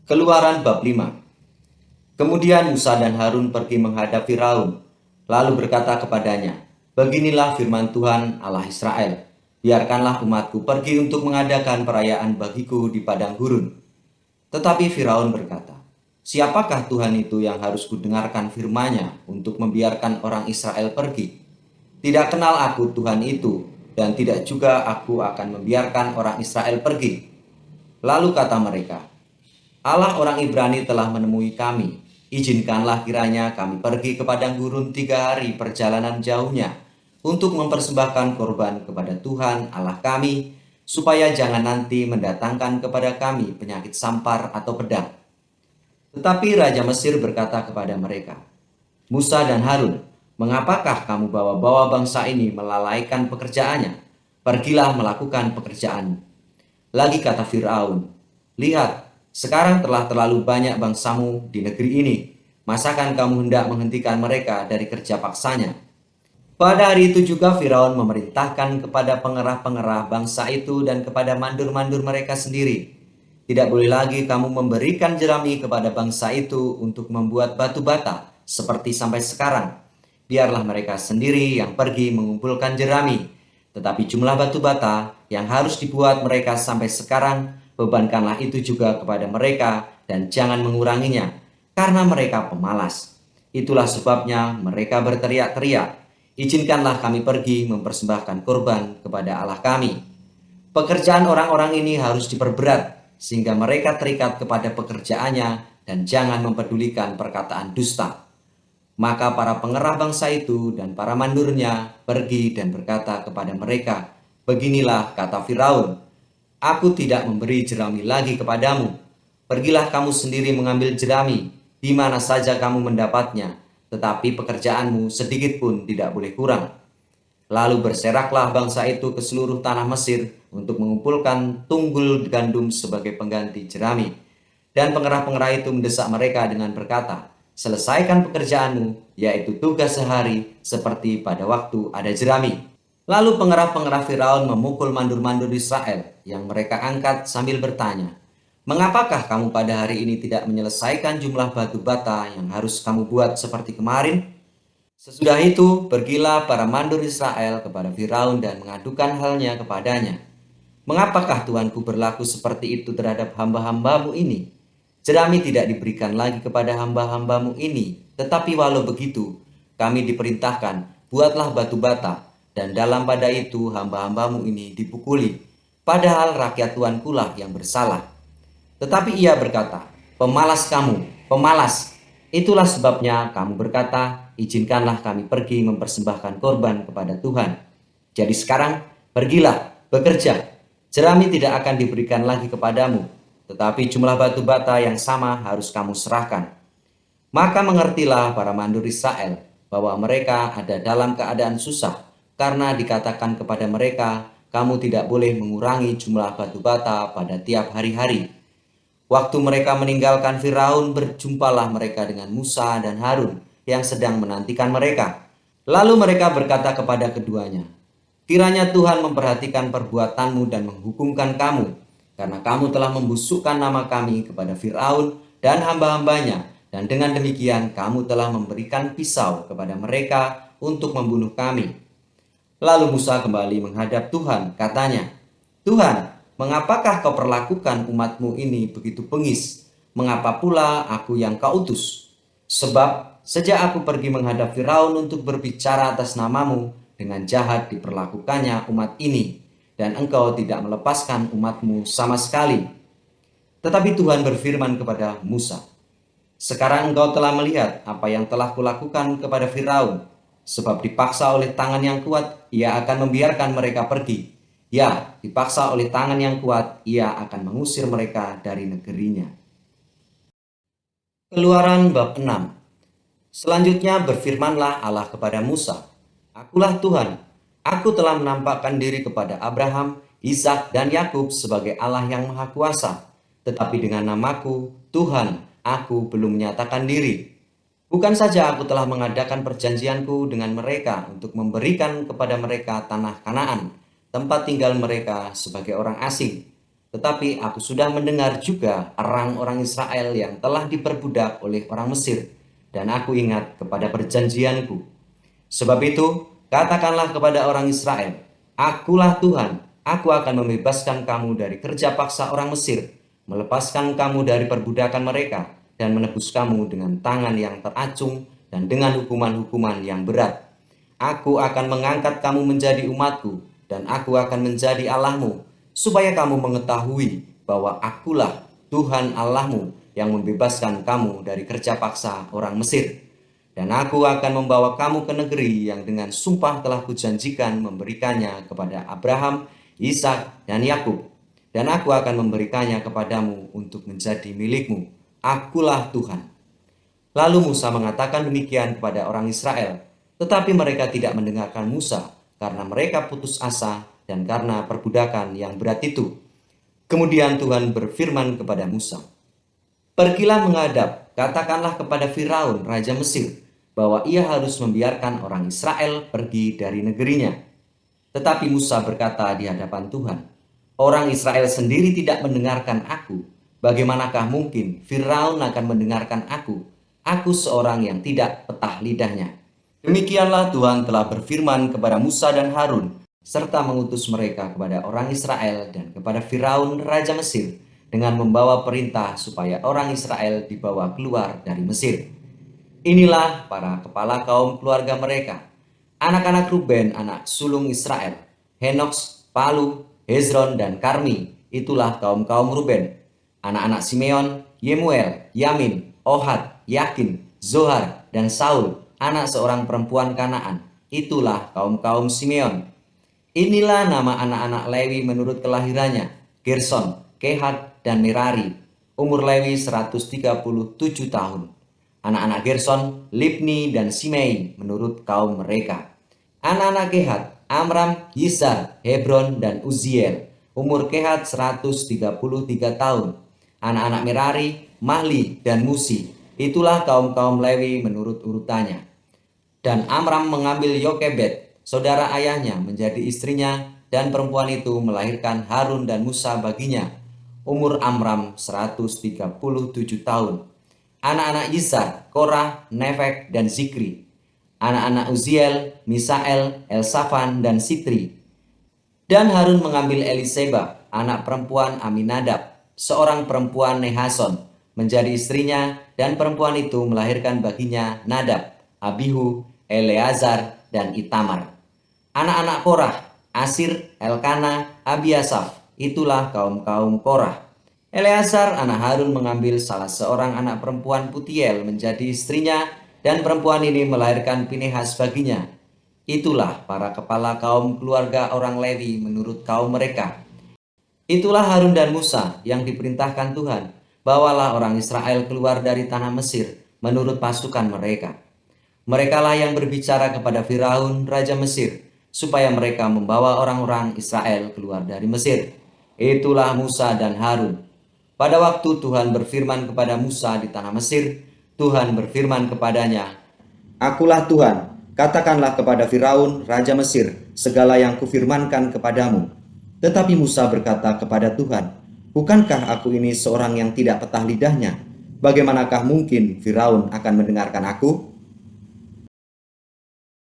Keluaran bab 5. Kemudian Musa dan Harun pergi menghadap Firaun, lalu berkata kepadanya, "Beginilah firman Tuhan Allah Israel, biarkanlah umatku pergi untuk mengadakan perayaan bagiku di padang gurun." Tetapi Firaun berkata, "Siapakah Tuhan itu yang harus kudengarkan firman-Nya untuk membiarkan orang Israel pergi? Tidak kenal aku Tuhan itu, dan tidak juga aku akan membiarkan orang Israel pergi." Lalu kata mereka, "Allah orang Ibrani telah menemui kami. Izinkanlah kiranya kami pergi ke padang gurun 3 hari perjalanan jauhnya untuk mempersembahkan korban kepada Tuhan Allah kami, supaya jangan nanti mendatangkan kepada kami penyakit sampar atau pedang." Tetapi Raja Mesir berkata kepada mereka, "Musa dan Harun, mengapakah kamu bawa-bawa bangsa ini melalaikan pekerjaannya? Pergilah melakukan pekerjaanmu." Lagi kata Firaun, "Lihat, sekarang telah terlalu banyak bangsamu di negeri ini. Masakan kamu hendak menghentikan mereka dari kerja paksanya?" Pada hari itu juga Firaun memerintahkan kepada pengerah-pengerah bangsa itu dan kepada mandur-mandur mereka sendiri, "Tidak boleh lagi kamu memberikan jerami kepada bangsa itu untuk membuat batu bata seperti sampai sekarang. Biarlah mereka sendiri yang pergi mengumpulkan jerami. Tetapi jumlah batu bata yang harus dibuat mereka sampai sekarang, bebankanlah itu juga kepada mereka dan jangan menguranginya, karena mereka pemalas." Itulah sebabnya mereka berteriak-teriak, "Izinkanlah kami pergi mempersembahkan korban kepada Allah kami." Pekerjaan orang-orang ini harus diperberat, sehingga mereka terikat kepada pekerjaannya dan jangan mempedulikan perkataan dusta. Maka para pengerah bangsa itu dan para mandurnya pergi dan berkata kepada mereka, "Beginilah kata Firaun, aku tidak memberi jerami lagi kepadamu. Pergilah kamu sendiri mengambil jerami, di mana saja kamu mendapatnya, tetapi pekerjaanmu sedikit pun tidak boleh kurang." Lalu berseraklah bangsa itu ke seluruh tanah Mesir untuk mengumpulkan tunggul gandum sebagai pengganti jerami. Dan pengerah-pengerah itu mendesak mereka dengan berkata, "Selesaikan pekerjaanmu, yaitu tugas sehari, seperti pada waktu ada jerami." Lalu pengerah-pengerah Firaun memukul mandur-mandur Israel yang mereka angkat sambil bertanya, "Mengapakah kamu pada hari ini tidak menyelesaikan jumlah batu bata yang harus kamu buat seperti kemarin?" Sesudah itu, pergilah para mandur Israel kepada Firaun dan mengadukan halnya kepadanya. "Mengapakah Tuanku berlaku seperti itu terhadap hamba-hambamu ini? Jerami tidak diberikan lagi kepada hamba-hambamu ini, tetapi walau begitu, kami diperintahkan, buatlah batu bata, dan dalam pada itu hamba-hambamu ini dipukuli, padahal rakyat Tuanku lah yang bersalah." Tetapi ia berkata, "Pemalas kamu, pemalas. Itulah sebabnya kamu berkata, 'Izinkanlah kami pergi mempersembahkan korban kepada Tuhan.' Jadi sekarang, pergilah, bekerja. Jerami tidak akan diberikan lagi kepadamu, tetapi jumlah batu bata yang sama harus kamu serahkan." Maka mengertilah para mandur Israel bahwa mereka ada dalam keadaan susah, karena dikatakan kepada mereka, "Kamu tidak boleh mengurangi jumlah batu bata pada tiap hari-hari." Waktu mereka meninggalkan Firaun, berjumpalah mereka dengan Musa dan Harun yang sedang menantikan mereka. Lalu mereka berkata kepada keduanya, "Kiranya Tuhan memperhatikan perbuatanmu dan menghukumkan kamu, karena kamu telah membusukkan nama kami kepada Firaun dan hamba-hambanya, dan dengan demikian kamu telah memberikan pisau kepada mereka untuk membunuh kami." Lalu Musa kembali menghadap Tuhan, katanya, "Tuhan, mengapakah kau perlakukan umatmu ini begitu bengis? Mengapa pula aku yang kau utus? Sebab sejak aku pergi menghadap Firaun untuk berbicara atas namamu, dengan jahat diperlakukannya umat ini, dan engkau tidak melepaskan umatmu sama sekali." Tetapi Tuhan berfirman kepada Musa, "Sekarang engkau telah melihat apa yang telah kulakukan kepada Firaun, sebab dipaksa oleh tangan yang kuat, ia akan membiarkan mereka pergi. Ya, dipaksa oleh tangan yang kuat, ia akan mengusir mereka dari negerinya." Keluaran bab 6. Selanjutnya berfirmanlah Allah kepada Musa, "Akulah Tuhan, aku telah menampakkan diri kepada Abraham, Ishak dan Yakub sebagai Allah yang Maha Kuasa, tetapi dengan namaku, Tuhan, aku belum menyatakan diri. Bukan saja aku telah mengadakan perjanjianku dengan mereka untuk memberikan kepada mereka tanah Kanaan, tempat tinggal mereka sebagai orang asing. Tetapi aku sudah mendengar juga orang-orang Israel yang telah diperbudak oleh orang Mesir, dan aku ingat kepada perjanjianku. Sebab itu, katakanlah kepada orang Israel, Akulah Tuhan, aku akan membebaskan kamu dari kerja paksa orang Mesir, melepaskan kamu dari perbudakan mereka, dan menebus kamu dengan tangan yang teracung dan dengan hukuman-hukuman yang berat. Aku akan mengangkat kamu menjadi umatku, dan aku akan menjadi Allahmu, supaya kamu mengetahui bahwa akulah Tuhan Allahmu yang membebaskan kamu dari kerja paksa orang Mesir. Dan aku akan membawa kamu ke negeri yang dengan sumpah telah kujanjikan memberikannya kepada Abraham, Ishak, dan Yakub. Dan aku akan memberikannya kepadamu untuk menjadi milikmu. Akulah Tuhan. Lalu Musa mengatakan demikian kepada orang Israel, tetapi mereka tidak mendengarkan Musa karena mereka putus asa dan karena perbudakan yang berat itu. Kemudian Tuhan berfirman kepada Musa, Pergilah menghadap, katakanlah kepada Firaun, Raja Mesir, bahwa ia harus membiarkan orang Israel pergi dari negerinya. Tetapi Musa berkata di hadapan Tuhan, Orang Israel sendiri tidak mendengarkan aku. Bagaimanakah mungkin Firaun akan mendengarkan aku? Aku seorang yang tidak petah lidahnya. Demikianlah Tuhan telah berfirman kepada Musa dan Harun, serta mengutus mereka kepada orang Israel dan kepada Firaun Raja Mesir, dengan membawa perintah supaya orang Israel dibawa keluar dari Mesir. Inilah para kepala kaum keluarga mereka. Anak-anak Ruben, anak sulung Israel, Henoks, Palu, Hezron, dan Karmi. Itulah kaum-kaum Ruben. Anak-anak Simeon, Yemuel, Yamin, Ohad, Yakin, Zohar, dan Saul, anak seorang perempuan Kanaan. Itulah kaum-kaum Simeon. Inilah nama anak-anak Lewi menurut kelahirannya, Gerson, Kehat, dan Merari. Umur Lewi 137 tahun. Anak-anak Gerson, Libni, dan Simei menurut kaum mereka. Anak-anak Kehat, Amram, Yizar, Hebron, dan Uziel. Umur Kehat 133 tahun. Anak-anak Merari, Mahli, dan Musi. Itulah kaum-kaum Lewi menurut urutannya. Dan Amram mengambil Yokebed, saudara ayahnya, menjadi istrinya, dan perempuan itu melahirkan Harun dan Musa baginya. Umur Amram 137 tahun. Anak-anak Yizar, Korah, Nefek, dan Zikri. Anak-anak Uziel, Misael, Elsafan, dan Sitri. Dan Harun mengambil Eliseba, anak perempuan Aminadab, seorang perempuan Nehason, menjadi istrinya, dan perempuan itu melahirkan baginya Nadab, Abihu, Eleazar, dan Itamar. Anak-anak Korah, Asir, Elkana, Abiasaf, itulah kaum-kaum Korah. Eleazar anak Harun mengambil salah seorang anak perempuan Putiel menjadi istrinya, dan perempuan ini melahirkan Pinehas baginya. Itulah para kepala kaum keluarga orang Lewi menurut kaum mereka. Itulah Harun dan Musa yang diperintahkan Tuhan, bawalah orang Israel keluar dari tanah Mesir menurut pasukan mereka. Merekalah yang berbicara kepada Firaun, Raja Mesir, supaya mereka membawa orang-orang Israel keluar dari Mesir. Itulah Musa dan Harun. Pada waktu Tuhan berfirman kepada Musa di tanah Mesir, Tuhan berfirman kepadanya, Akulah Tuhan, katakanlah kepada Firaun, Raja Mesir, segala yang kufirmankan kepadamu. Tetapi Musa berkata kepada Tuhan, Bukankah aku ini seorang yang tidak petah lidahnya? Bagaimanakah mungkin Firaun akan mendengarkan aku?